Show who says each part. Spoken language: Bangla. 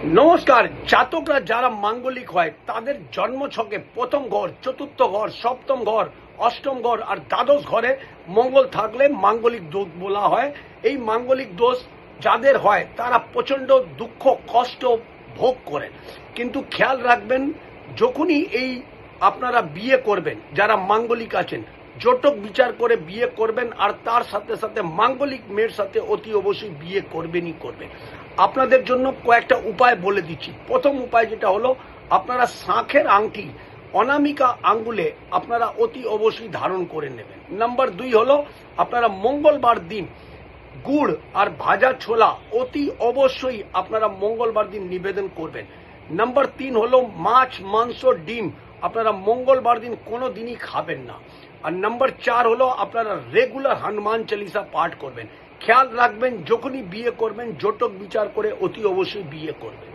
Speaker 1: নমস্কার। জাতকরা যারা মাঙ্গলিক হয় তাদের জন্মছকে প্রথম ঘর, চতুর্থ ঘর, সপ্তম ঘর, অষ্টম ঘর আর দ্বাদশ ঘরে মঙ্গল থাকলে মাঙ্গলিক দোষ বলা হয়। এই মাঙ্গলিক দোষ যাদের হয় তারা প্রচন্ড দুঃখ কষ্ট ভোগ করেন। কিন্তু খেয়াল রাখবেন, যখনই এই আপনারা বিয়ে করবেন, যারা মাঙ্গলিক আছেন জটক বিচার করে বিয়ে করবেন, আর তার সাথে সাথে মাঙ্গলিক মেয়ের সাথে অতি অবশ্যই বিয়ে করবেনই করবেন। আপনাদের জন্য কয়েকটা উপায় বলে দিচ্ছি। প্রথম উপায় যেটা হলো, আপনারা শাঁখের আংটি অনামিকা আঙ্গুলে আপনারা অতি অবশ্যই ধারণ করে নেবেন। নাম্বার 2 হলো, আপনারা মঙ্গলবার দিন গুড় আর ভাজা ছোলা অতি অবশ্যই আপনারা মঙ্গলবার দিন নিবেদন করবেন। নাম্বার 3 হলো, মাছ মাংস ডিম আপনারা মঙ্গলবার দিন কোনো দিনই খাবেন না। আর নাম্বার 4 হলো, আপনারা রেগুলার হনুমান চালিসা পাঠ করবেন। খেয়াল রাখবেন, যখনই বিয়ে করবেন জটক বিচার করে অতি অবশ্যই বিয়ে করবেন।